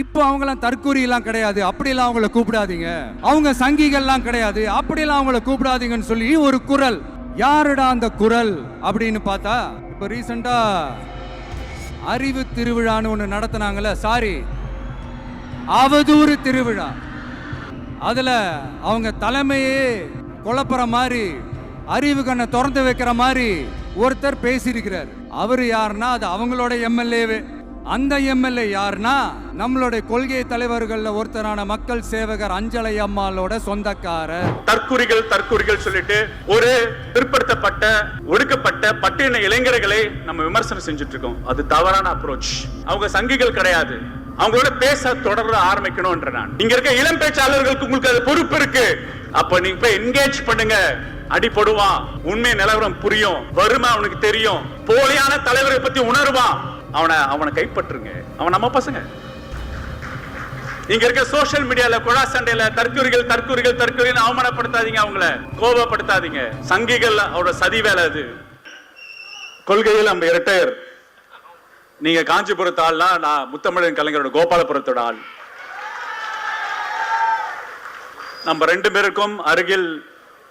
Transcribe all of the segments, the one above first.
இப்போ அவங்களாம் தற்கூரி எல்லாம் கிடையாது, அப்படியெல்லாம் அவங்கள கூப்பிடாதீங்க. அவங்க சங்கிகள்லாம் கிடையாது, அப்படியெல்லாம் அவங்கள கூப்பிடாதீங்கன்னு சொல்லி ஒரு குரல். யாருடா அந்த குரல் அப்படின்னு பார்த்தா, இப்போ ரீசெண்டா அறிவு திருவிழான்னு ஒன்று நடத்தினாங்கல்ல, சாரி அவதூறு திருவிழா. அதுல அவங்க தலைமையே குழப்பற மாதிரி, அறிவு கண்ணை திறந்து வைக்கிற மாதிரி ஒருத்தர் பேசியிருக்கிறார். அவரு யாருன்னா அது அவங்களோட எம்எல்ஏவே. அந்த எம்எல்ஏ யாருன்னா நம்மளுடைய கொள்கை தலைவர்கள்ல ஒருத்தரான மக்கள் சேவகர் அஞ்சலை அம்மாளோட சொந்தக்காரர். தற்குறிகள் சொல்லிட்டு ஒரு பிற்படுத்தப்பட்ட ஒடுக்கப்பட்ட பட்டியலின இளைஞர்களை நம்ம விமர்சனம் செஞ்சுட்டு இருக்கோம். அது தவறான அப்ரோச். அவங்க சங்கிகள் கிடையாது. அவங்களோட பேச தொடர ஆரம்பிக்கணும்ன்ற நான் இங்க இருக்க இளம் பேச்சாளர்களுக்கு உங்களுக்கு அது பொறுப்பு இருக்கு. அப்ப நீங்க போய் என்கேஜ் பண்ணுங்க. அடிபடுவான், உண்மை நிலவரம் புரியும், வறுமை அவனுக்கு தெரியும், போலியான தலைவரை பத்தி உணர்வான், அவனை கைப்பற்றுங்க. அவன் நம்ம பசங்க. இங்க இருக்க சோசியல் மீடியால குழா சண்டையில தற்குறிகள் அவமானப்படுத்தாதீங்க, அவங்கள கோபப்படுத்தாதீங்க. சங்கிகள் அவரோட சதி வேலை அது. கொள்கையில் நம்ம இரட்டையர். நீங்க காஞ்சிபுரத்து ஆள்னா நான் முத்தமிழன் கலைஞரோட கோபாலபுரத்தோட ஆள். நம்ம ரெண்டு பேருக்கும் அருகில்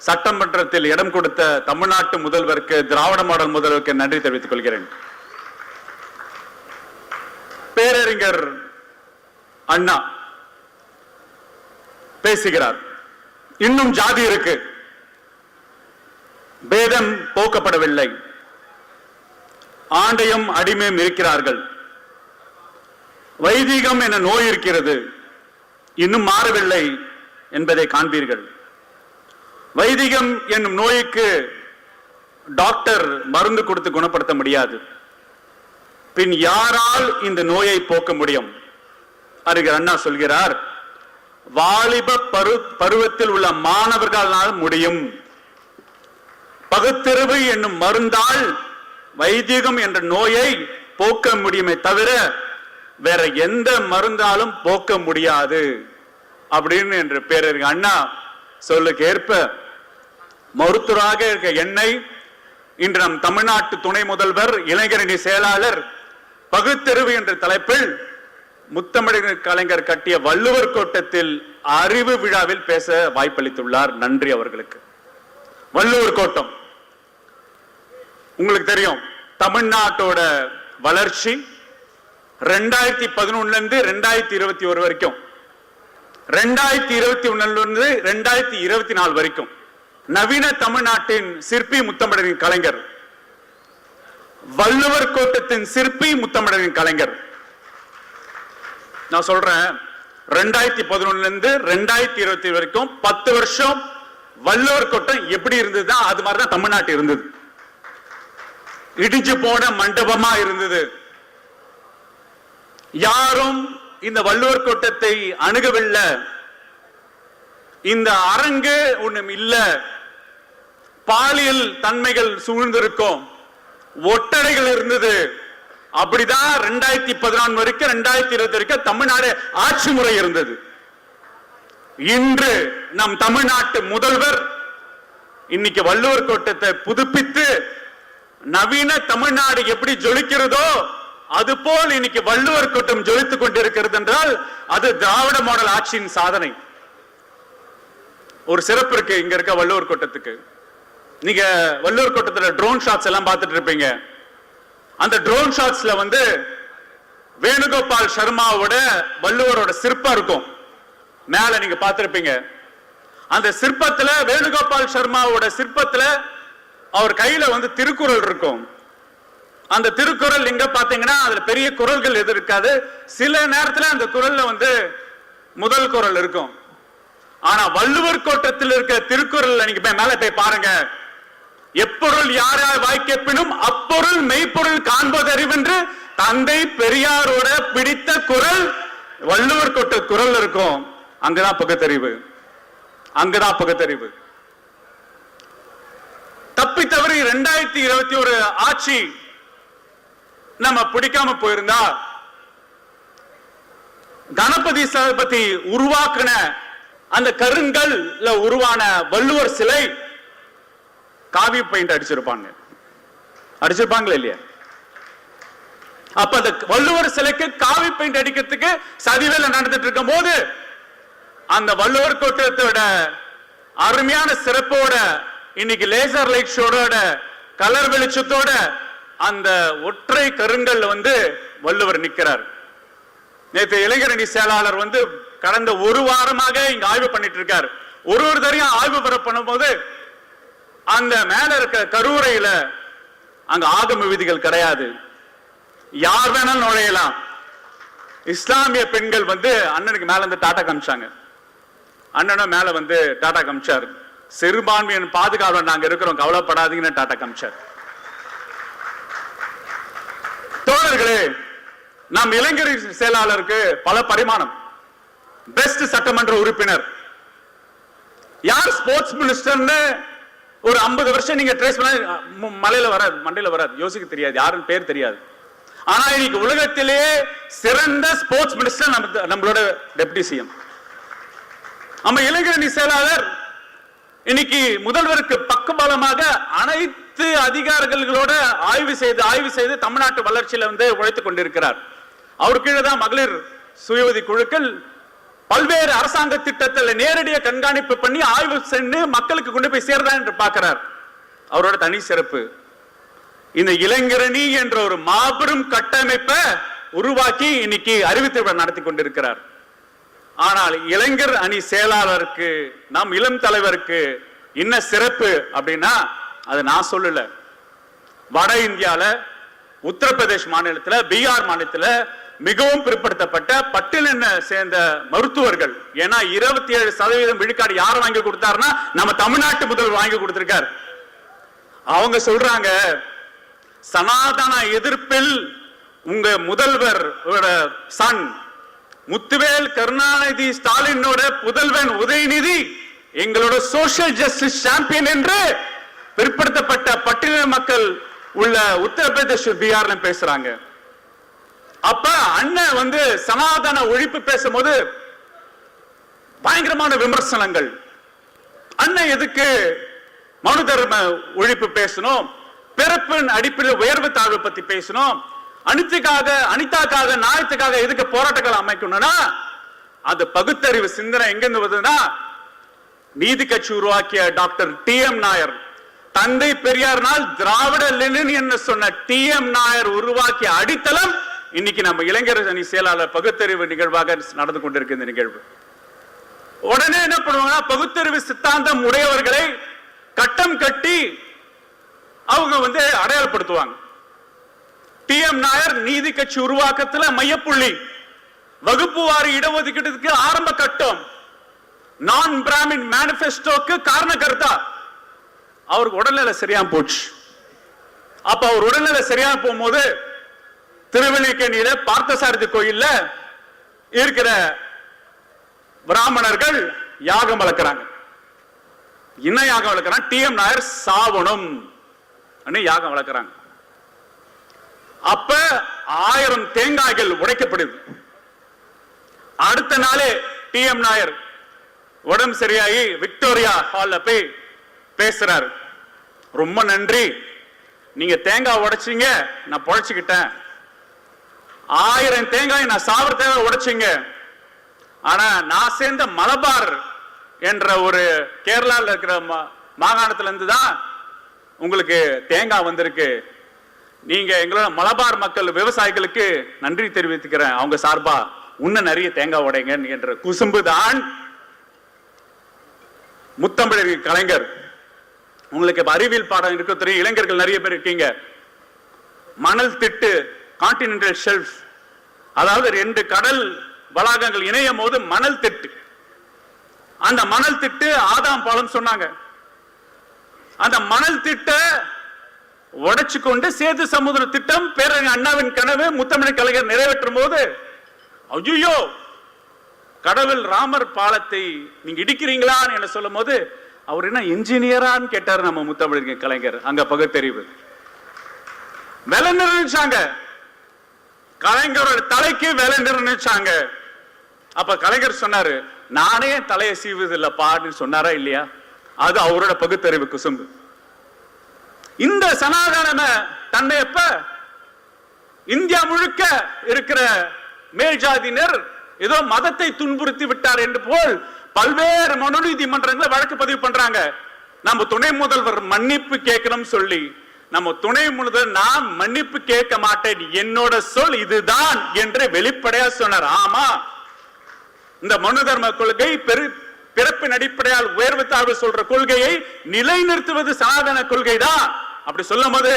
சட்டமன்றத்தில் இடம் கொடுத்த தமிழ்நாட்டு முதல்வருக்கு, திராவிட மாடல் முதல்வருக்கு நன்றி தெரிவித்துக் கொள்கிறேன். பேரறிஞர் அண்ணா பேசுகிறார். இன்னும் ஜாதி இருக்கு, பேதம் போக்கப்படவில்லை, ஆண்டையும் அடிமையும் இருக்கிறார்கள், வைதிகம் என நோய் இருக்கிறது, இன்னும் மாறவில்லை என்பதை காண்பீர்கள். வைதிகம் என்னும் நோய்க்கு டாக்டர் மருந்து கொடுத்து குணப்படுத்த முடியாது. பின் யாரால் இந்த நோயை போக்க முடியும்? அறிஞர் அண்ணா சொல்கிறார், வாலிப பருவத்தில் உள்ள மாணவர்களால் முடியும். பகுத்தறிவு என்னும் மருந்தால் வைதிகம் என்ற நோயை போக்க முடியுமே தவிர வேற எந்த மருந்தாலும் போக்க முடியாது அப்படின்னு என்று பேரறிஞர் அண்ணா சொல்லுக்கு ஏற்ப மருத்துவராக இருக்க என்னை இன்று நம் தமிழ்நாட்டு துணை முதல்வர், இளைஞரணி செயலாளர் பகுத்தறிவு என்ற தலைப்பில் முத்தமிழர் கலைஞர் கட்டிய வள்ளுவர் கோட்டத்தில் அறிவு விழாவில் பேச வாய்ப்பளித்துள்ளார். நன்றி அவர்களுக்கு. வள்ளுவர் கோட்டம் உங்களுக்கு தெரியும், தமிழ்நாட்டோட வளர்ச்சி 2011 இருந்து 2021 வரைக்கும், 2021 இருந்து 2024 வரைக்கும் நவீன தமிழ்நாட்டின் சிற்பி முத்தமிழரின் கலைஞர், வள்ளுவர் கோட்டத்தின் சிற்பி முத்தமிழரின் கலைஞர். நான் சொல்றேன், 2011 இருந்து 2020 வரைக்கும் 10 வருஷம் வள்ளுவர் கோட்டம் எப்படி இருந்தது, அது மாதிரிதான் தமிழ்நாட்டு இருந்தது. இடிஞ்சு போன மண்டபமா இருந்தது. யாரும் இந்த வள்ளுவர் கோட்டத்தை அணுகவில்லை. இந்த அரங்கு ஒண்ணும் இல்ல. பாலியல் தன்மைகள் சூழ்ந்திருக்கும், ஒட்டடைகள் இருந்தது. அப்படிதான் 2014 வரைக்கும் 2020 வரைக்கும் தமிழ்நாடு ஆட்சி முறை இருந்தது. இன்று நம் தமிழ்நாட்டு முதல்வர் இன்னைக்கு வள்ளுவர் கோட்டத்தை புதுப்பித்து நவீன தமிழ்நாடு எப்படி ஜொலிக்கிறதோ அதுபோல் இன்னைக்கு வள்ளுவர் கோட்டம் ஜொலித்துக் கொண்டிருக்கிறது என்றால் அது திராவிட மாடல் ஆட்சியின் சாதனை. ஒரு சிறப்பு இருக்கு இங்க இருக்க வள்ளுவர் கோட்டத்துக்கு. நீங்க வள்ளுவர் கோட்டத்துல ட்ரோன் ஷாட்ஸ் எல்லாம் பார்த்துட்டு இருப்பீங்க. அந்த ட்ரோன் ஷாட்ஸ்ல வேணுகோபால் சர்மாவோட வள்ளுவரோட சிற்பம் இருக்கும். மேல நீங்க பார்த்திருப்பீங்க. அந்த சிற்பத்துல, வேணுகோபால் சர்மாவோட சிற்பத்துல அவர் கையில திருக்குறள் இருக்கும். அந்த திருக்குறள் இங்க பாத்தீங்கன்னா அதுல பெரிய குறள்கள் எது இருக்காது. சில நேரத்துல அந்த குறள்ல முதல் குறள் இருக்கும். ஆனா வள்ளுவர் கோட்டத்தில் இருக்க திருக்குறள் நீங்க மேல போய் பாருங்க. எப்பொருள் யாரால் வாய்க்கப்பினும் அப்பொருள் மெய்ப்பொருள் காண்பதறிவென்று தந்தை பெரியாரோட பிடித்த குறள் வள்ளுவர் கோட்ட குறள் இருக்கும். அங்கதான் பகுத்தறிவு, அங்கதான் பகுத்தறிவு. தப்பி தவறி 2021 ஆட்சி நம்ம பிடிக்காம போயிருந்தா கணபதி சதுபதி உருவாக்கின அந்த கருங்கல்ல உருவான வள்ளுவர் சிலை காவி பெயிண்ட் அடிச்சிருப்பாங்களா இல்லையா? அப்ப அந்த வள்ளுவர் சிலைக்கு காவி பெயிண்ட் அடிக்கிறதுக்கு சதிவேலை நடந்துட்டு இருக்கும் போது அந்த வள்ளுவர் கோட்டத்தோட அருமையான சிறப்போட இன்னைக்கு லேசர் லைட் ஷோட கலர் வெளிச்சத்தோட அந்த ஒற்றை கருங்கல் வள்ளுவர் நிக்கிறார். நேற்று இளைஞரணி செயலாளர் கடந்த ஒரு வாரமாக இங்க ஆய்வு பண்ணிட்டு இருக்காரு. ஒரு தரையும் ஆய்வு பண்ணும் போது அந்த மேல இருக்க கருவறையில அங்க ஆகம விதிகள் கிடையாது, யார் வேணாலும் நுழையலாம். இஸ்லாமிய பெண்கள் அண்ணனுக்கு மேல டாடா காமிச்சாங்க. அண்ணனும் மேல டாடா காமிச்சார். சிறுபான்மையின் பாதுகாவலர் நாங்க இருக்கிறோம், கவலைப்படாதீங்கன்னு டாடா காமிச்சார். தோழர்களே, நம் இளைஞர் செயலாளருக்கு பல பரிமாணம். பெஸ்ட் சட்டமன்ற உறுப்பினர், யார் ஸ்போர்ட்ஸ் மினிஸ்டர்னு ஒரு 50 வருஷம் நீங்க ட்ரேஸ் பண்ண மலையில வராது, மண்டையில வராது, யோசிக்க தெரியாது, யாருன்னு பேர் தெரியாது. ஆனா இன்னைக்கு உலகத்திலேயே சிறந்த ஸ்போர்ட்ஸ் மினிஸ்டர் நம்மளோட டெப்டி சிஎம். நம்ம இளைஞரணி செயலாளர் இன்னைக்கு முதல்வருக்கு பக்கபலமாக அனைத்து அதிகாரிகளோட ஆய்வு செய்து தமிழ்நாட்டு வளர்ச்சியில உழைத்துக் கொண்டிருக்கிறார். அவர் கீழே தான் மகளிர் சுய உதவி குழுக்கள் பல்வேறு அரசாங்க திட்டத்தில் நேரடியாக கண்காணிப்பு பண்ணி ஆய்வு சென்று மக்களுக்கு கொண்டு போய் சேர்றா என்று பார்க்கிறார். அவரோட தனி சிறப்பு, இந்த இளைஞரணி என்ற ஒரு மாபெரும் கட்டமைப்பை உருவாக்கி இன்னைக்கு அறிவித்து நடத்தி கொண்டிருக்கிறார். ஆனால் இளைஞர் அணி செயலாளருக்கு, நம் இளம் தலைவருக்கு என்ன சிறப்பு அப்படின்னா, அது நான் சொல்லல, வட இந்தியால உத்தரப்பிரதேஷ் மாநிலத்தில், பீகார் மாநிலத்தில் மிகவும் பிற்படுத்தப்பட்ட பட்டியலின சேர்ந்த மருத்துவர்கள், ஏன்னா 27% விழுக்காடு யார் வாங்கி கொடுத்தாருன்னா நம்ம தமிழ்நாட்டு முதல்வர் வாங்கி கொடுத்திருக்கார். அவங்க சொல்றாங்க, சனாதன எதிர்ப்பில் உங்க முதல்வர் சன் முத்துவேல் கருணாநிதி ஸ்டாலினோட புதல்வன் உதயநிதி எங்களோட சோசியல் ஜஸ்டிஸ் சாம்பியன் என்று பிற்படுத்தப்பட்ட பட்டியலின மக்கள் உள்ள உத்தரப்பிரதேஷ் பீகார்ல பேசுறாங்க. அப்ப அண்ணன் சனாதன ஒழிப்பு பேசும்போது பயங்கரமான விமர்சனங்கள். அண்ணன் எதுக்கு மனு தர்ம ஒழிப்பு பேசணும், பிறப்பின் அடிப்படையில் உயர்வு தாழ்வு பத்தி பேசணும், அனிதாக்காக நியாயத்துக்காக எதுக்கு போராட்டங்கள் அமைக்கணும்னா, அது பகுத்தறிவு சிந்தனை எங்கிருந்து வருதுன்னா, நீதி கட்சி உருவாக்கிய டாக்டர் டி.எம். நாயர், தந்தை பெரியார்னால் திராவிட லெனின் என்று சொன்ன டி.எம். நாயர் உருவாக்கிய அடித்தளம் இன்னைக்கு நம்ம இளைஞர் அணி செயலாளர் பகுத்தறிவு நிகழ்வாக நடந்து கொண்டிருக்க இந்த நிகழ்வு. உடனே என்ன பண்ணுவாங்கன்னா, பகுத்தறிவு சித்தாந்தம் உடையவர்களை கட்டம் கட்டி அவங்க அடையாளப்படுத்துவாங்க. டி.எம். நாயர் நீதி கட்சி உருவாக்கத்தில் மையப்புள்ளி, வகுப்பு வாரி இடஒதுக்கீட்டுக்கு ஆரம்ப கட்டம், நான் பிராமின் மேனிபெஸ்டோக்கு காரண கர்த்தா. அவருக்கு உடல்நிலை சரியாம போச்சு. அப்ப அவர் உடல்நிலை சரியாம போகும்போது திருவல்லிக்கேணியில பார்த்தசாரதி கோயில்ல இருக்கிற பிராமணர்கள் யாகம் வளர்க்கிறாங்க. என்ன யாகம் வளர்க்கிறாங்க? டி.எம். நாயர் சாவணும் யாகம் வளர்க்கிறாங்க. அப்ப 1000 தேங்காய்கள் உடைக்கப்படுது. அடுத்த நாளே டி.எம். நாயர் உடம்பு சரியாகி விக்டோரியா ஹால்ல போய் பேசுறாரு. ரொம்ப நன்றி, நீங்க தேங்காய் உடைச்சிங்க, நான் பொழைச்சுக்கிட்டேன். 1000 தேங்காய் நான் சாவர தேங்காய் உடைச்சிங்க. ஆனா நான் சேர்ந்த மலபார் என்ற ஒரு கேரளாவில் இருக்கிற மாகாணத்துல இருந்து தான் உங்களுக்கு தேங்காய் வந்திருக்கு. நீங்க எங்களோட மலபார் மக்கள் விவசாயிகளுக்கு நன்றி தெரிவித்துக்கிறேன், அவங்க சார்பா இன்னும் நிறைய தேங்காய் உடைங்க என்ற குசும்பு தான் முத்தமிழர் கலைஞர். உங்களுக்கு அறிவியல் பாடம் இருக்க தெரியும், இளைஞர்கள் நிறைய பேர் இருக்கீங்க. மணல் திட்டு, கான்டினென்டல் ஷெல்ஃப், அதாவது 2 கடல் வளாகங்கள் இணையும் போது மணல் திட்டு, அந்த மணல் திட்டு ஆதாம் பாலம் சொன்னாங்க. அந்த மணல் திட்ட உடைச்சு கொண்டு சேது சமுதிர திட்டம் பேரறிஞர் அண்ணாவின் கனவு முத்தமிழர் கலைஞர் நிறைவேற்றும் போது, ஐயோ கடவுள் ராமர் பாலத்தை நீங்க இடிக்கிறீங்களா என்று சொல்லும் போது, அவர் என்ன என்ஜினியரான்னு கேட்டார் நம்ம முத்தமிழர் கலைஞர். அங்க பகுத்தறிவு விலை நிர்ணயிச்சாங்க, கலைஞரோட தலைக்கு விலை நிர்ணயிச்சாங்க. அப்ப கலைஞர் சொன்னாரு, நானே தலையை சீவுது இல்லப்பான்னு சொன்னாரா இல்லையா? அது அவரோட பகுத்தறிவு குசும்பு. இந்த சனாதன தன்மையப்ப இந்தியா முழுக்க இருக்கிற மேல் ஜாதியினர் ஏதோ மதத்தை துன்புறுத்தி விட்டார் என்று போல் பல்வேறு மனுநீதிமன்றங்களை வழக்கு பதிவு பண்றாங்க. நம்ம துணை முதல்வர் மன்னிப்பு கேட்கணும் சொல்லி, நம்ம துணை முதல்வர் நான் மன்னிப்பு கேட்க மாட்டேன், என்னோட சொல் இதுதான் என்று வெளிப்படையா சொன்னார். ஆமா, இந்த மனு தர்ம கொள்கை பிறப்பின் அடிப்படையால் உயர்வு தாழ்வு சொல்ற கொள்கையை நிலைநிறுத்துவது சனாதன கொள்கை தான். அப்படி சொல்லும் போது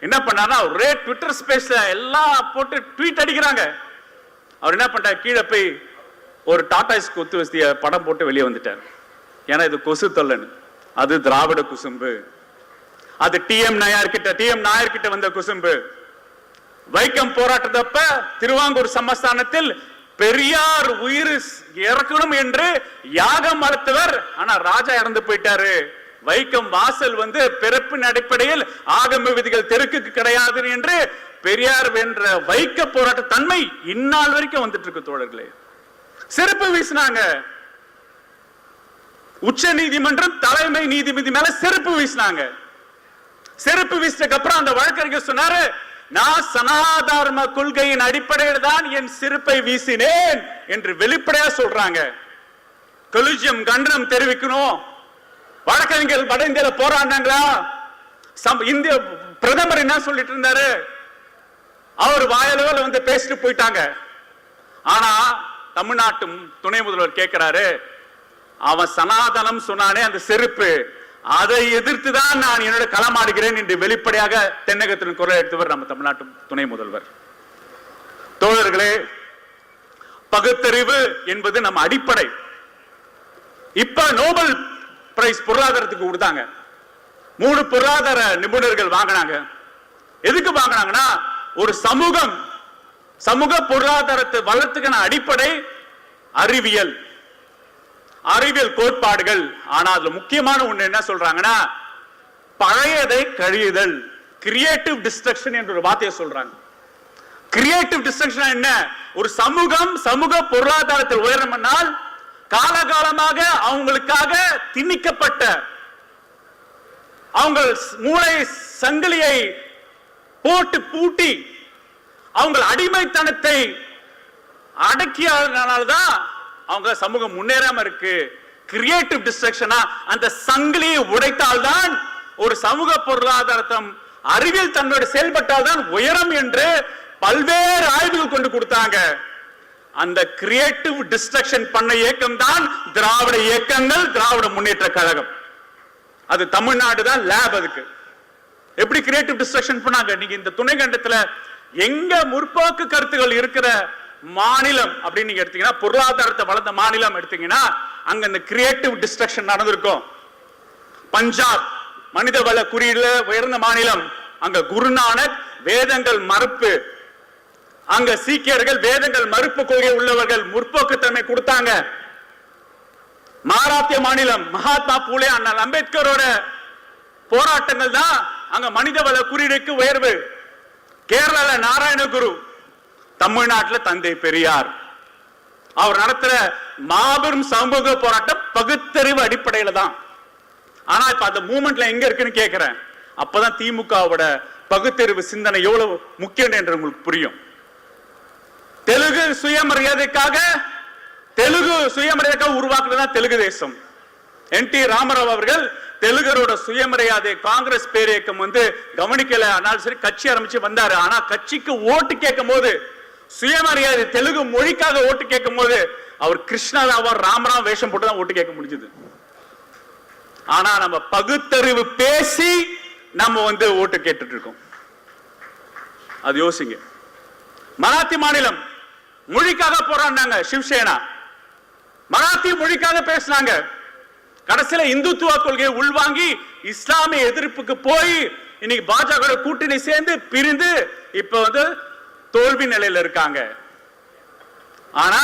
என்ன பண்ணாரா, ஒரே ட்விட்டர் ஸ்பேஸ்ல எல்லாம் போட்டு ட்வீட் அடிக்கிறாங்க. அவர் என்ன பண்ணார், கீழே போய் ஒரு டாடாஸ் கொத்து வசதிய படம் போட்டு வெளியே வந்துட்டார். ஏன்னா இது கொசு தொல்லன்னு. அது திராவிட குசும்பு, அது டிஎம் நாயர் கிட்ட வந்த குசும்பு. வைக்கம் போராட்டத்தப்ப திருவாங்கூர் சமஸ்தானத்தில் பெரியார் உயிர் இறக்கணும் என்று யாகம் மறுத்தவர், ஆனா ராஜா இறந்து போயிட்டாரு. வைக்கம் வாசல் பிறப்பின் அடிப்படையில் ஆகம விதிகள் தெருக்கு கிடையாது என்று பெரியார் வென்ற வைக்க போராட்ட தன்மை இந்நாள் வரைக்கும் வந்துட்டு இருக்கு தோழர்களே. செருப்பு வீசினாங்க. உச்ச நீதிமன்றம் தலைமை நீதிபதி மேல செருப்பு வீசினாங்க. செருப்பு வீசினதுக்கு அப்புறம் அந்த வழக்கறிஞர் சொன்னாரு, நான் சனாதன கொள்கையின் அடிப்படையில் தான் என் செருப்பை வீசினேன் என்று வெளிப்படையா சொல்றாங்க. கொலிஜியம் கண்டனம் தெரிவிக்கணும். வழக்கறிஞர்கள் வட இந்தியால போராடினாங்களா? இந்திய பிரதமர் என்ன சொல்லிட்டு இருந்தாரு, அவர் வாயில பேசிட்டு போயிட்டாங்க. ஆனா தமிழ்நாட்டு துணை முதல்வர் கேட்கிறாரு, அவன் சனாதனம் சொன்னானே அந்த செருப்பு, அதை எதிர்த்து தான் நான் என்னோட களமாடுகிறேன் என்று வெளிப்படையாக தென்னகத்தின் குரல் எடுத்தவர் நம்ம தமிழ்நாட்டு துணை முதல்வர். தோழர்களே, பகுத்தறிவு என்பது நம்ம அடிப்படை. இப்ப நோபல் பிரைஸ் பொருளாதாரத்துக்கு கொடுத்தாங்க. 3 பொருளாதார நிபுணர்கள் வாங்கினாங்க. எதுக்கு வாங்கினாங்கன்னா, ஒரு சமூக பொருளாதாரத்தை வளர்த்துக்கான அடிப்படை அறிவியல் கோட்பாடுகள். ஆனா அதுல முக்கியமான ஒண்ணு என்ன சொல்றாங்கன்னா, பழையதை கழியுதல், கிரியேட்டிவ் டிஸ்ட்ரக்ஷன் என்ற ஒரு வார்த்தையை சொல்றாங்க. கிரியேட்டிவ் டிஸ்ட்ரக்ஷன் என்ன? ஒரு சமூக பொருளாதாரத்தில் உயரம்னால் காலகாலமாக அவங்களுக்காக திணிக்கப்பட்ட அவங்க மூளை சங்கிலியை போட்டு பூட்டி அவங்க அடிமைத்தனத்தை அடக்கியதனால்தான் அவங்க சமூகம் முன்னேறாம இருக்கு. கிரியேட்டிவ் டிஸ்ட்ரக்ஷனா அந்த சங்கிலியை உடைத்தால்தான் ஒரு சமூக பொருளாதாரம் அறிவியல் தன்னோடு செயல்பட்டால்தான் உயரம் என்று பல்வேறு ஆய்வுகள் கொண்டு கொடுத்தாங்க. அந்த கிரியேட்டிவ் டிஸ்ட்ரக்ஷன் பண்ண இயக்கம் தான் திராவிட இயக்கங்கள், திராவிட முன்னேற்ற கழகம். அது தமிழ்நாடு தான் லேப். அதுக்கு எப்படி கிரியேட்டிவ் டிஸ்ட்ரக்ஷன் பண்ணாங்க? நீங்க இந்த துணை கண்டத்துல எங்க முற்போக்கு கருத்துகள் இருக்கிற மாநிலம் அப்படின்னு நீங்க எடுத்தீங்கன்னா, பொருளாதாரத்தை வளர்ந்த மாநிலம் எடுத்தீங்கன்னா, அங்க இந்த கிரியேட்டிவ் டிஸ்ட்ரக்ஷன் நடந்திருக்கும். பஞ்சாப் மனிதவள குறியீடுல உயர்ந்த மாநிலம். அங்க குருநானக் வேதங்கள் மறுப்பு, அங்க சீக்கியர்கள் வேதங்கள் மறுப்பு கொள்கை உள்ளவர்கள் முற்போக்கு தன்மை கொடுத்தாங்க. மகாராஷ்டிர மாநிலம் மகாத்மா பூலே அண்ணல் அம்பேத்கரோட போராட்டங்கள் தான் அங்க மனிதவள குறியீடுக்கு உயர்வு. கேரளால நாராயணகுரு, தமிழ்நாட்டில் தந்தை பெரியார். அவர் நடத்துற மாபெரும் சமூக போராட்டம் பகுத்தறிவு அடிப்படையில தான். ஆனா இப்ப அந்த மூமெண்ட்ல எங்க இருக்குன்னு கேட்கிறேன். அப்பதான் திமுகவோட பகுத்தறிவு சிந்தனை எவ்வளவு முக்கியம் என்று உங்களுக்கு புரியும். தெலுங்கு சுயமரியாதைக்காக உருவாக்குனதுதான் தெலுங்கு தேசம். என்.டி. ராமராவ் அவர்கள் தெலுங்கரோட சுயமரியாதை காங்கிரஸ் பேரியக்கம் கவனிக்கல. ஆனால் சரி கட்சி ஆரம்பிச்சு வந்தாரு. ஆனா கட்சிக்கு ஓட்டு கேட்கும் போது, சுயமரியாதை தெலுங்கு மொழிக்காக ஓட்டு கேட்கும் போது அவர் கிருஷ்ணராவ ராமராவ் வேஷம் போட்டு தான் ஓட்டு கேட்க முடிஞ்சது. ஆனா நம்ம பகுத்தறிவு பேசி நம்ம ஓட்டு கேட்டுட்டு இருக்கோம். அது யோசிங்க. மராத்தி மாநிலம் மொழிக்காக போராடினாங்க. சிவசேனா மராத்தி மொழிக்காக பேசினாங்க. கடைசியில இந்துத்துவ கொள்கையை உள்வாங்கி இஸ்லாமிய எதிர்ப்புக்கு போய் இன்னைக்கு பாஜக கூட்டணி சேர்ந்து பிரிந்து இப்ப தோல்வி நிலையில இருக்காங்க. ஆனா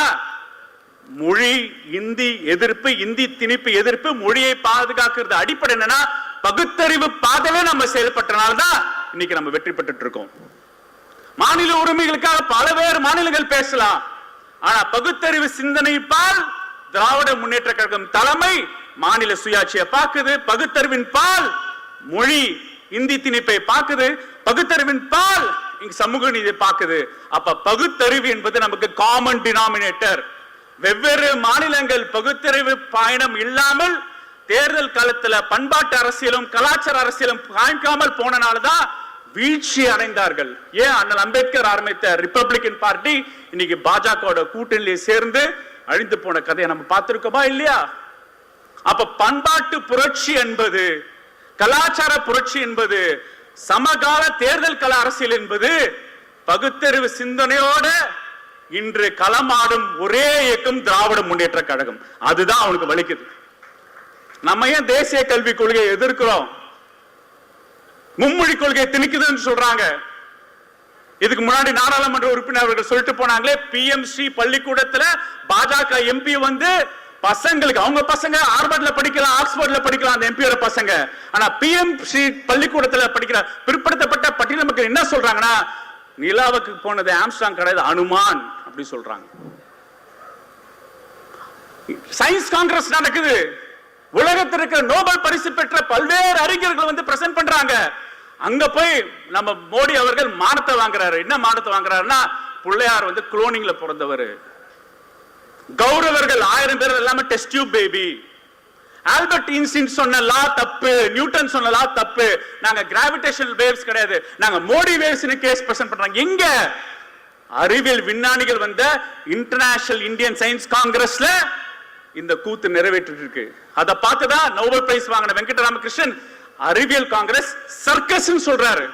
மொழி இந்தி எதிர்ப்பு, இந்தி திணிப்பு எதிர்ப்பு, மொழியை பாதுகாக்கிறது அடிப்படை என்னன்னா பகுத்தறிவு பாதையில நம்ம செயல்பட்டனால்தான் இன்னைக்கு நம்ம வெற்றி பெற்றுட்டு இருக்கோம். மாநில உரிமைகளுக்காக பல்வேறு மாநிலங்கள் பேசலாம். ஆனா பகுத்தறிவு சிந்தனை பால் திராவிட முன்னேற்ற கழகம் தலைமை மாநில சுயாட்சியை பார்க்குது. பகுத்தறிவின் பால் மொழி இந்தி திணிப்பை பார்க்குது. பகுத்தறிவின் பால் இங்க சமூக நீதி பாக்குது. அப்ப பகுத்தறிவு என்பது நமக்கு காமன் டினாமினேட்டர். வெவ்வேறு மாநிலங்கள் பகுத்தறிவு பயணம் இல்லாமல் தேர்தல் காலத்துல பண்பாட்டு அரசியலும் கலாச்சார அரசியலும் காய்க்காமல் போனனால்தான் வீழ்ச்சி அடைந்தார்கள். ஏன் அண்ணல் அம்பேத்கர் ஆரம்பித்த ரிப்பப்ளிகன் பார்ட்டி இன்னைக்கு பாஜக கூட்டணியிலே சேர்ந்து அழிந்து போன கதையை நம்ம பார்த்திருக்கோமா இல்லையா? அப்ப பண்பாட்டு புரட்சி என்பது, கலாச்சார புரட்சி என்பது, சமகால தேர்தல் கள அரசியல் என்பது பகுத்தறிவு சிந்தனையோட இன்று களமாடும் ஒரே இயக்கம் திராவிட முன்னேற்ற கழகம். அதுதான் அவனுக்கு வலிக்குது. நம்ம ஏன் தேசிய கல்விக் கொள்கையை எதிர்க்கிறோம்? மும்மொழி கொள்கையை திணிக்குதுன்னு சொல்றாங்க. இதுக்கு முன்னாடி நாடாளுமன்ற உறுப்பினர்கள் சொல்லிட்டு போனாங்களே, பிஎம்சி பள்ளிக்கூடத்துல பாஜக எம்பி வந்து பசங்களுக்கு, அவங்க பசங்க ஹார்வர்ட்ல படிக்கலாம், ஆக்ஸ்போர்ட்ல படிக்கலாம் அந்த எம்பியோட பசங்க. ஆனா பிஎம்சி பள்ளிக்கூடத்துல படிக்கிற பிற்படுத்தப்பட்ட பட்டியல் மக்கள் என்ன சொல்றாங்கன்னா, நிலாவுக்கு போனது ஆம்ஸ்டாங் கிடையாது, அனுமான் அப்படி சொல்றாங்க. சயின்ஸ் காங்கிரஸ் நடக்குது. உலகத்திற்கு நோபல் பரிசு பெற்ற பல்வேறு அறிஞர்கள் வந்து பிரசன்ட் பண்றாங்க. அங்க போய் நம்ம மோடி அவர்கள் மானத்தை வாங்குறாரு. என்ன மானத்தை வாங்குறாருன்னா, பிள்ளையார் வந்து குளோனிங்ல பிறந்தவர், கௌரவர்கள் 1000 பேர் எல்லாமே test tube baby, Albert Einstein சொன்ன லா தப்பு, நியூட்டன் சொன்ன லா தப்பு, நாங்க கிராவிடேஷனல் வேவ்ஸ் கிடையாது, நாங்க மோடி வேவ்ஸ்னு கேஸ் பிரசன்ட் பண்றாங்க. எங்க அறிவியல் விஞ்ஞானிகள் வந்த இன்டர்நேஷனல் இந்தியன் சயின்ஸ் காங்கிரஸ்ல இந்த கூத்து நிறைவேற்றிட்டு இருக்கு. அதை பார்த்துதான் நோபல் பிரைஸ் வாங்கின வெங்கடராமகிருஷ்ணன் அறிவியல் காங்கிரஸ் சர்க்கஸ் சொல்றாரு.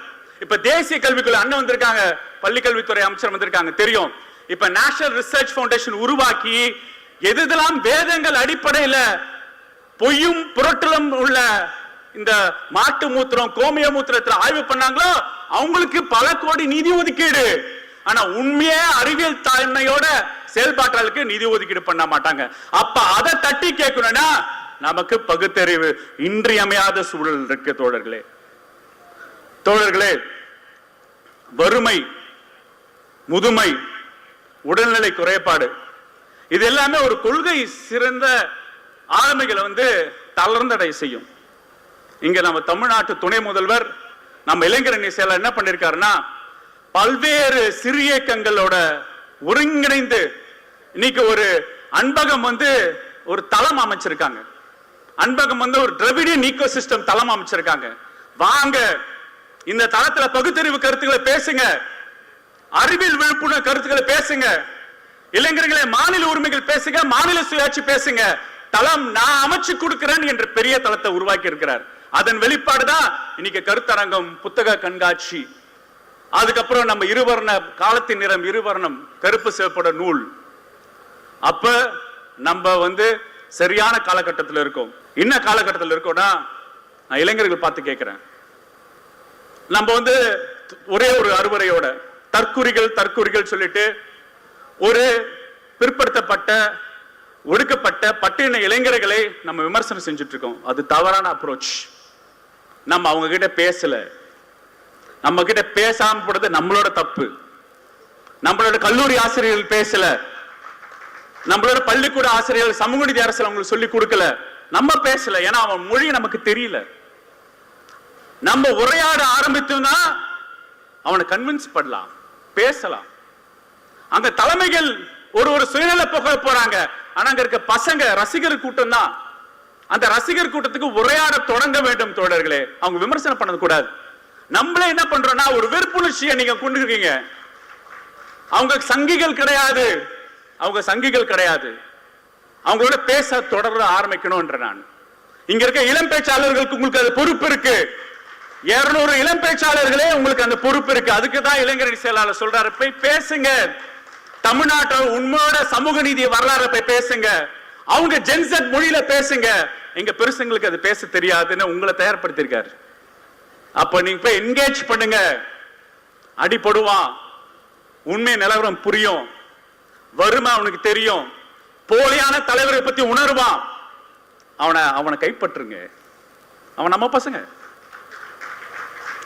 இப்ப தேசிய கல்விக்குள்ள அண்ணன் வந்திருக்காங்க, பள்ளிக்கல்வித்துறை அமைச்சர் வந்திருக்காங்க, தெரியும். இப்ப நேஷனல் ரிசர்ச் ஃபவுண்டேஷன் உருவாக்கி எதெல்லாம் வேதங்கள் அடிப்படையில பொய்யும் புரட்டலும் உள்ள இந்த மாட்டு மூத்திரம் கோமிய மூத்திரத்துல ஆய்வு பண்ணாங்களோ அவங்களுக்கு பல கோடி நிதி ஒதுக்கீடு. ஆனா உண்மையே அறிவியல் தாய்மையோட செயல்பாட்டாளுக்கு நிதி ஒதுக்கீடு பண்ண மாட்டாங்க. அப்ப அதை தட்டி கேட்கணும்னா நமக்கு பகுத்தறிவு இன்றியமையாத சூழல் இருக்கு. தோழர்களே, வறுமை, முதுமை, உடல்நிலை குறைபாடு, இது எல்லாமே ஒரு கொள்கை சிறந்த ஆளுமைகளை வந்து தளர்ந்தடை செய்யும். இங்க நம்ம தமிழ்நாட்டு துணை முதல்வர் நம்ம இளைஞரணி செயலர் என்ன பண்ணிருக்காருன்னா, பல்வேறு சிறு இயக்கங்களோட ஒருங்கிணைந்து இன்னைக்கு ஒரு அன்பகம் வந்து ஒரு தளம் அமைச்சிருக்காங்க. அன்பகம் வந்து ஒரு திராவிடியன் ஈகோ சிஸ்டம் தளம் அமைச்சிருக்காங்க. வாங்க இந்த தளத்துல பகுத்தறிவு கருத்துக்களை பேசுங்க, அறிவியல் விழிப்புணர்வு கருத்துக்களை பேசுங்க, இளைஞர்களை மாநில உரிமைகள் பேசுங்க, மாநில சுயாட்சி பேசுங்க. தளம் நான் அமைச்சு கொடுக்கிறேன் என்ற பெரிய தளத்தை உருவாக்கி இருக்கிறார். அதன் வெளிப்பாடுதான் இன்னைக்கு கருத்தரங்கம், புத்தக கண்காட்சி, அதுக்கப்புறம் நம்ம இருவர்ண காலத்தின் நிறம் இருவர்ணம் கருப்பு சிவப்போட நூல். அப்ப நம்ம வந்து சரியான காலகட்டத்தில் இருக்கோம். என்ன காலகட்டத்தில் இருக்கோம்னா, நான் இளைஞர்கள் பார்த்து கேட்கிறேன், நம்ம வந்து ஒரே ஒரு அறுவரையோட தற்குறிகள் சொல்லிட்டு ஒரு பிற்படுத்தப்பட்ட ஒடுக்கப்பட்ட பட்டின இளைஞர்களை நம்ம விமர்சனம் செஞ்சுட்டு இருக்கோம். அது தவறான அப்ரோச். நம்ம அவங்க கிட்ட பேசல, நம்ம கிட்ட பேசாம போறது நம்மளோட தப்பு. நம்மளோட கல்லூரி ஆசிரியர்கள் பேசல, நம்மளோட பள்ளிக்கூட ஆசிரியர்கள் சமூக நீதி அரசியல் அவங்களுக்கு சொல்லி கொடுக்கல, நம்ம பேசல. ஏன்னா அவன் மொழி நமக்கு தெரியல. நம்ம உரையாட ஆரம்பித்தோம்னா அவனை கன்வின்ஸ் பண்ணலாம், பேசலாம். அங்க தலைமைகள் ஒரு சுயநல போக போறாங்க. ஆனா அங்க இருக்க பசங்க ரசிகர் கூட்டம் தான். அந்த ரசிகர் கூட்டத்துக்கு உரையாட தொடங்க வேண்டும் தோழர்களே. அவங்க விமர்சனம் பண்ணது கூடாது. நம்மளே என்ன பண்றோம்னா ஒரு வெறுப்புணர்ச்சியை நீங்க கொண்டு இருக்கீங்க. அவங்க சங்கிகள் கிடையாது, அவங்களோட பேச தொடர ஆரம்பிக்கணும். நான் இங்க இருக்க இளம் பேச்சாளர்களுக்கு உங்களுக்கு அது பொறுப்பு இருக்கு. 200 இளம் பேச்சாளர்களே உங்களுக்கு அந்த பொறுப்பு இருக்கு. அதுக்கு தான் இளைஞரணி செயலாளர் சொல்றாரு, போய் பேசுங்க. தமிழ்நாட்டோட உண்மையோட சமூக நீதி வரலாறு போய் பேசுங்க. அவங்க ஜென்செட் மொழியில பேசுங்க. எங்க பெருசுங்களுக்கு அது பேச தெரியாதுன்னு உங்களை தயார்படுத்திருக்காரு. அப்ப நீங்க போய் என்கேஜ் பண்ணுங்க. அடிபடுவான், உண்மை நிலவரம் புரியும், வறுமை அவனுக்கு தெரியும், போலியான தலைவரை பத்தி உணர்வான். அவனை கைப்பற்றுங்க. அவன் நம்ம பசங்க.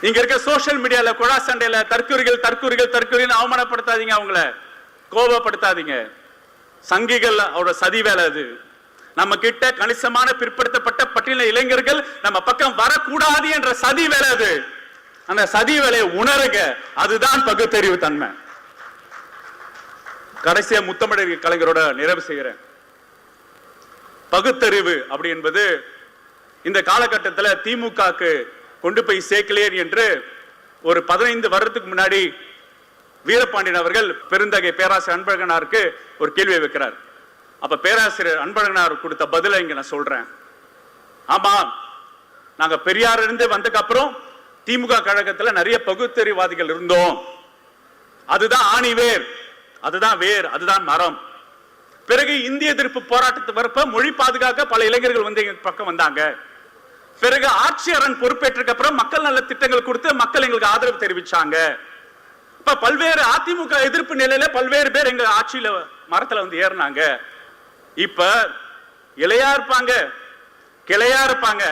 இங்க இருக்க சோசியல் மீடியால குழா சண்டையில தற்குறிகள் அவமானப்படுத்தாதீங்க, அவங்கள கோபப்படுத்தாதீங்க. சங்கிகள் அவரோட சதி வேலை அது. நம்ம கிட்ட கணிசமான பிற்படுத்தப்பட்ட பட்டியல இளைஞர்கள் நம்ம பக்கம் வரக்கூடாது என்ற சதி வேலை அது. அந்த சதி வேலையை உணருங்க. அதுதான் பகுத்தறிவு தன்மை. கடைசியா முத்தமிழர் கலைஞரோட நிறைவு செய்கிறேன். பகுத்தறிவு அப்படி என்பது இந்த காலகட்டத்தில் திமுகக்கு கொண்டு போய் சேர்க்கலையே என்று ஒரு 15 வருடத்துக்கு முன்னாடி வீரபாண்டியன் அவர்கள் பெருந்தகை பேராசிரியர் அன்பழகனாருக்கு ஒரு கேள்வியை வைக்கிறார். அப்ப பேராசிரியர் அன்பழகனார் கொடுத்த பதிலை இங்க நான் சொல்றேன். ஆமா, நாங்க பெரியார் இருந்து வந்ததுக்கு அப்புறம் திமுக கழகத்துல நிறைய பகுத்தறிவாதிகள் இருந்தோம். அதுதான் ஆணிவேர், அதுதான் வேர், அதுதான் மரம். பிறகு இந்திய எதிர்ப்பு போராட்டத்துக்கு வரப்ப மொழி பாதுகாக்க பல இளைஞர்கள் வந்து எங்க பக்கம் வந்தாங்க. பிறகு ஆட்சியரன் பொறுப்பேற்றதுக்கு அப்புறம் மக்கள் நல்ல திட்டங்கள் கொடுத்து மக்கள் எங்களுக்கு ஆதரவு தெரிவிச்சாங்க. இப்ப பல்வேறு அதிமுக எதிர்ப்பு நிலையில பல்வேறு பேர் எங்க ஆட்சியில மரத்துல வந்து ஏறினாங்க. இப்ப இளையா இருப்பாங்க, கிளையா இருப்பாங்க.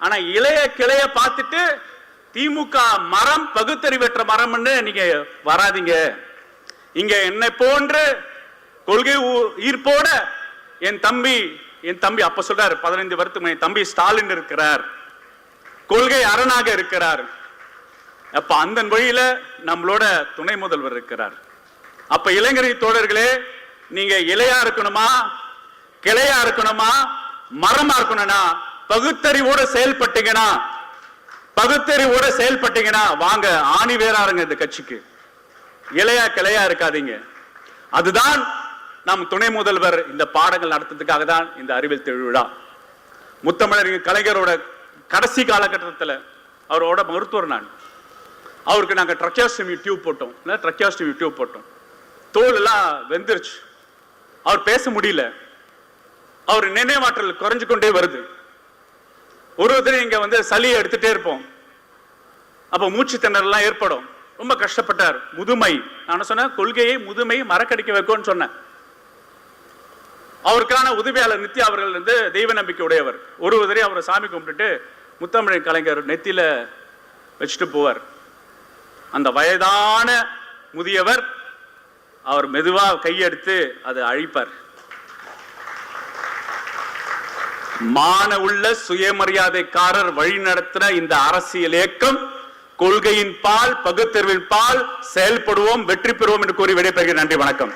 ஆனா இளைய கிளைய பார்த்துட்டு திமுக மரம் பகுத்தறிவற்ற மரம்னு நீங்க வராதீங்க. இங்க என்னை போன்று கொள்கை ஈர்ப்போட என் தம்பி அப்ப சொல்றாரு 15 வருஷத்துக்கு என் தம்பி ஸ்டாலின் இருக்கிறார், கொள்கை அரணாக இருக்கிறார். அப்ப அந்த வழியில நம்மளோட துணை முதல்வர் இருக்கிறார். அப்ப இளைஞரை தோழர்களே, நீங்க இலையா இருக்கணுமா, கிளையா இருக்கணுமா, மரமா இருக்கணும்னா பகுத்தறிவோட செயல்பட்டீங்கன்னா வாங்க, ஆணி வேறாருங்க இந்த கட்சிக்கு. இலையா கிளையா இருக்காதீங்க. அதுதான் நம் துணை முதல்வர் இந்த பாடங்கள் நடத்துறதுக்காக தான் இந்த அறிவியல் திருவிழா. முத்தமிழர் கலைஞரோட கடைசி காலகட்டத்தில் அவரோட மருத்துவர் நான், அவருக்கு நாங்க ட்ரக்கியாஸ்டமி டியூப் போட்டோம். தோல் எல்லாம் வெந்துருச்சு, அவர் பேச முடியல, அவர் நினைவாற்றல் குறைஞ்சு கொண்டே வருது. ஒருத்தர் இங்க வந்து சளியை எடுத்துட்டே இருப்போம், அப்ப மூச்சு திணறலாம் ஏற்படும். ரொம்ப கஷ்டப்பட்டார். முதுமை, நான் சொன்னேன் கொள்கையை முதுமை மறக்கடிக்க வைக்கும்னு சொன்னேன். அவருக்கான உதவியாளர் நித்யா அவர்கள் வந்து தெய்வ நம்பிக்கை உடையவர். ஒருவரே அவரை சாமி கும்பிட்டுட்டு முத்தமிழர் கலைஞர் நெத்தியில வச்சுட்டு போவார். அந்த வயதான முதியவர் அவர் மெதுவா கையெடுத்து அதை அழிப்பார். மான உள்ள சுயமரியாதைக்காரர் வழி நடத்தின இந்த அரசியல் இயக்கம் கொள்கையின் பால், பகுத்தறிவின் பால் செயல்படுவோம், வெற்றி பெறுவோம் என்று கூறி விடைபெறுகிறேன். நன்றி, வணக்கம்.